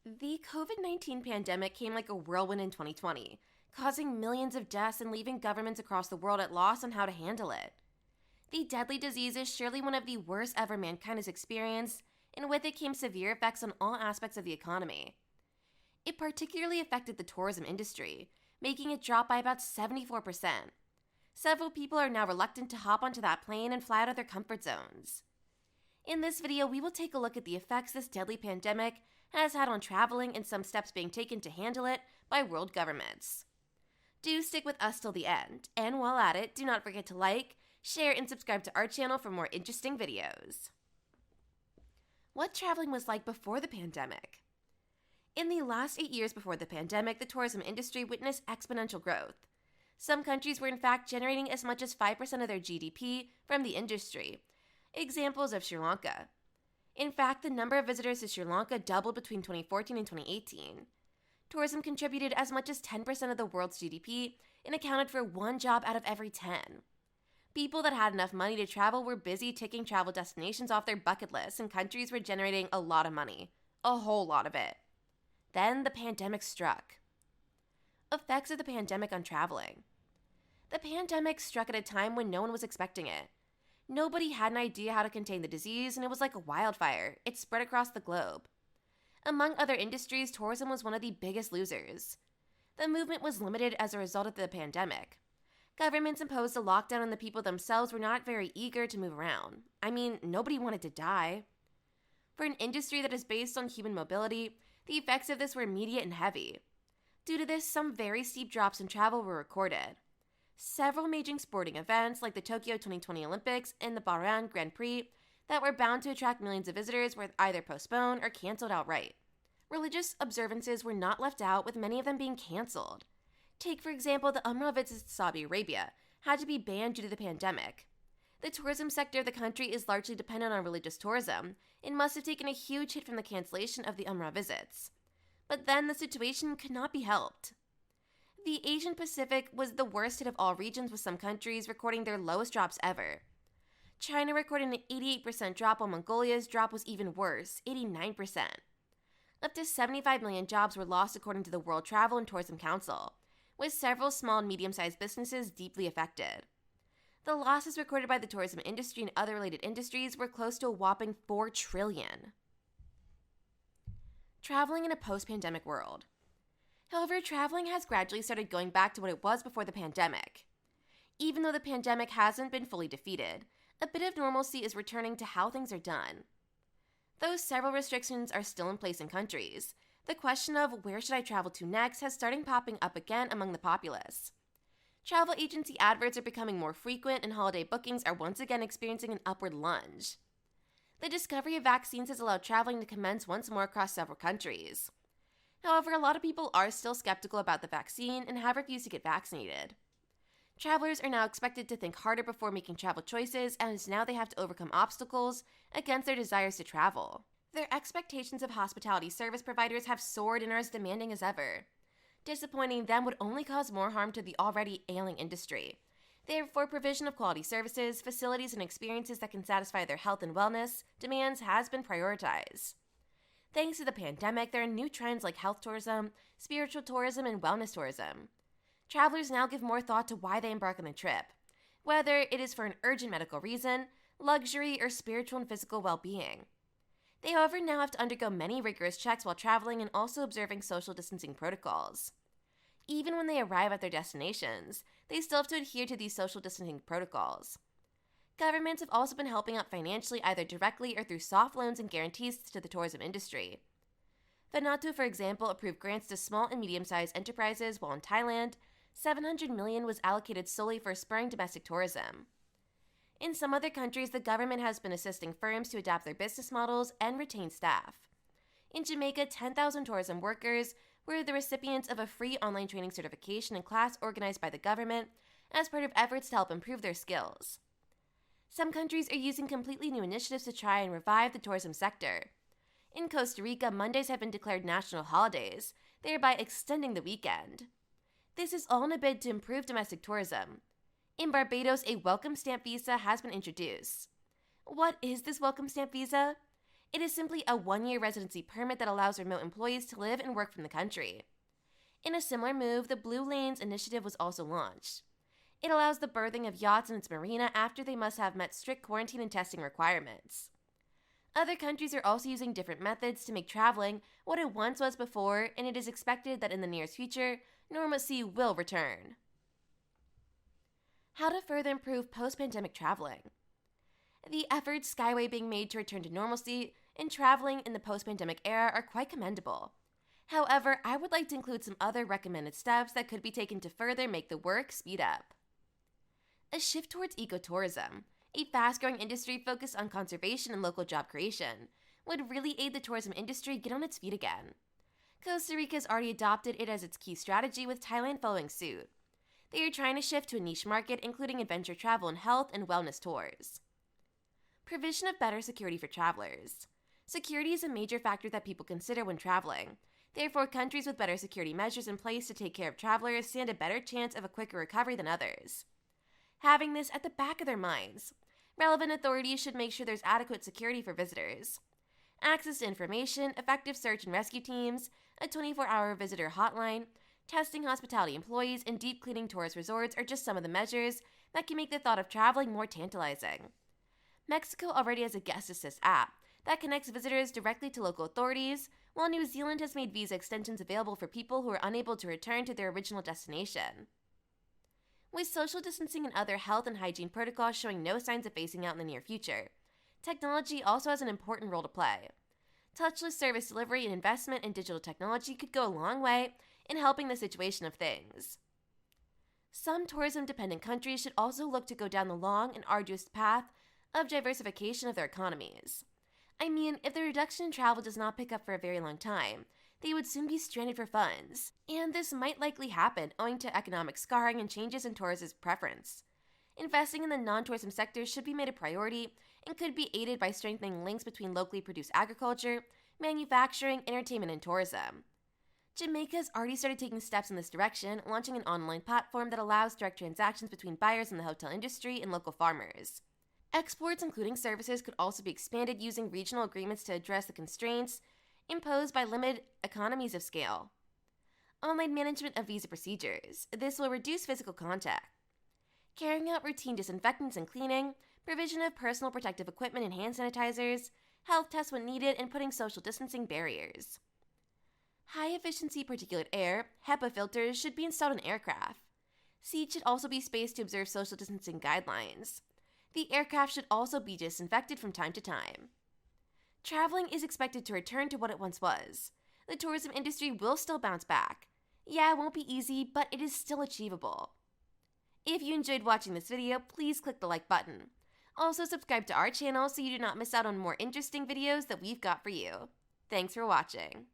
The COVID-19 pandemic came like a whirlwind in 2020, causing millions of deaths and leaving governments across the world at loss on how to handle it. The deadly disease is surely one of the worst ever mankind has experienced, and with it came severe effects on all aspects of the economy. It particularly affected the tourism industry, making it drop by about 74%. Several people are now reluctant to hop onto that plane and fly out of their comfort zones. In this video, we will take a look at the effects this deadly pandemic has had on traveling and some steps being taken to handle it by world governments. Do stick with us till the end, and while at it, do not forget to like, share, and subscribe to our channel for more interesting videos. What traveling was like before the pandemic. In the last 8 years before the pandemic, the tourism industry witnessed exponential growth. Some countries were in fact generating as much as 5% of their GDP from the industry. Examples of Sri Lanka. In fact, the number of visitors to Sri Lanka doubled between 2014 and 2018. Tourism contributed as much as 10% of the world's GDP and accounted for one job out of every 10. People that had enough money to travel were busy ticking travel destinations off their bucket lists, and countries were generating a lot of money. A whole lot of it. Then the pandemic struck. Effects of the pandemic on traveling. The pandemic struck at a time when no one was expecting it. Nobody had an idea how to contain the disease, and it was like a wildfire. It spread across the globe. Among other industries, tourism was one of the biggest losers. The movement was limited as a result of the pandemic. Governments imposed a lockdown, and the people themselves were not very eager to move around. I mean, nobody wanted to die. For an industry that is based on human mobility, the effects of this were immediate and heavy. Due to this, some very steep drops in travel were recorded. Several major sporting events like the Tokyo 2020 Olympics and the Bahrain Grand Prix that were bound to attract millions of visitors were either postponed or canceled outright. Religious observances were not left out, with many of them being canceled. Take, for example, the Umrah visits to Saudi Arabia had to be banned due to the pandemic. The tourism sector of the country is largely dependent on religious tourism and must have taken a huge hit from the cancellation of the Umrah visits. But then the situation could not be helped. The Asian Pacific was the worst hit of all regions, with some countries recording their lowest drops ever. China recorded an 88% drop, while Mongolia's drop was even worse, 89%. Up to 75 million jobs were lost according to the World Travel and Tourism Council, with several small and medium-sized businesses deeply affected. The losses recorded by the tourism industry and other related industries were close to a whopping $4 trillion. Traveling in a post-pandemic world. However, traveling has gradually started going back to what it was before the pandemic. Even though the pandemic hasn't been fully defeated, a bit of normalcy is returning to how things are done. Though several restrictions are still in place in countries, the question of where should I travel to next has started popping up again among the populace. Travel agency adverts are becoming more frequent, and holiday bookings are once again experiencing an upward lunge. The discovery of vaccines has allowed traveling to commence once more across several countries. However, a lot of people are still skeptical about the vaccine and have refused to get vaccinated. Travelers are now expected to think harder before making travel choices, as now they have to overcome obstacles against their desires to travel. Their expectations of hospitality service providers have soared and are as demanding as ever. Disappointing them would only cause more harm to the already ailing industry. Therefore, provision of quality services, facilities, and experiences that can satisfy their health and wellness demands has been prioritized. Thanks to the pandemic, there are new trends like health tourism, spiritual tourism, and wellness tourism. Travelers now give more thought to why they embark on a trip, whether it is for an urgent medical reason, luxury, or spiritual and physical well-being. They, however, now have to undergo many rigorous checks while traveling and also observing social distancing protocols. Even when they arrive at their destinations, they still have to adhere to these social distancing protocols. Governments have also been helping out financially, either directly or through soft loans and guarantees to the tourism industry. Vanuatu, for example, approved grants to small and medium-sized enterprises, while in Thailand, $700 million was allocated solely for spurring domestic tourism. In some other countries, the government has been assisting firms to adapt their business models and retain staff. In Jamaica, 10,000 tourism workers were the recipients of a free online training certification and class organized by the government as part of efforts to help improve their skills. Some countries are using completely new initiatives to try and revive the tourism sector. In Costa Rica, Mondays have been declared national holidays, thereby extending the weekend. This is all in a bid to improve domestic tourism. In Barbados, a welcome stamp visa has been introduced. What is this welcome stamp visa? It is simply a 1-year residency permit that allows remote employees to live and work from the country. In a similar move, the Blue Lanes initiative was also launched. It allows the berthing of yachts in its marina after they must have met strict quarantine and testing requirements. Other countries are also using different methods to make traveling what it once was before, and it is expected that in the nearest future, normalcy will return. How to further improve post-pandemic traveling. The efforts Skyway being made to return to normalcy and traveling in the post-pandemic era are quite commendable. However, I would like to include some other recommended steps that could be taken to further make the work speed up. A shift towards ecotourism, a fast-growing industry focused on conservation and local job creation, would really aid the tourism industry get on its feet again. Costa Rica has already adopted it as its key strategy, with Thailand following suit. They are trying to shift to a niche market, including adventure travel and health and wellness tours. Provision of better security for travelers. Security is a major factor that people consider when traveling. Therefore, countries with better security measures in place to take care of travelers stand a better chance of a quicker recovery than others. Having this at the back of their minds, relevant authorities should make sure there's adequate security for visitors. Access to information, effective search and rescue teams, a 24-hour visitor hotline, testing hospitality employees, and deep cleaning tourist resorts are just some of the measures that can make the thought of traveling more tantalizing. Mexico already has a guest assist app that connects visitors directly to local authorities, while New Zealand has made visa extensions available for people who are unable to return to their original destination. With social distancing and other health and hygiene protocols showing no signs of phasing out in the near future, technology also has an important role to play. Touchless service delivery and investment in digital technology could go a long way in helping the situation of things. Some tourism-dependent countries should also look to go down the long and arduous path of diversification of their economies. I mean, if the reduction in travel does not pick up for a very long time, they would soon be stranded for funds, and this might likely happen owing to economic scarring and changes in tourists' preference. Investing in the non-tourism sectors should be made a priority and could be aided by strengthening links between locally produced agriculture, manufacturing, entertainment, and tourism. Jamaica has already started taking steps in this direction, launching an online platform that allows direct transactions between buyers in the hotel industry and local farmers. Exports, including services, could also be expanded using regional agreements to address the constraints imposed by limited economies of scale. Online management of visa procedures. This will reduce physical contact. Carrying out routine disinfectants and cleaning, provision of personal protective equipment and hand sanitizers, health tests when needed, and putting social distancing barriers. High-efficiency particulate air, HEPA filters, should be installed in aircraft. Seats should also be spaced to observe social distancing guidelines. The aircraft should also be disinfected from time to time. Traveling is expected to return to what it once was. The tourism industry will still bounce back. Yeah, it won't be easy, but it is still achievable. If you enjoyed watching this video, please click the like button. Also, subscribe to our channel so you do not miss out on more interesting videos that we've got for you. Thanks for watching.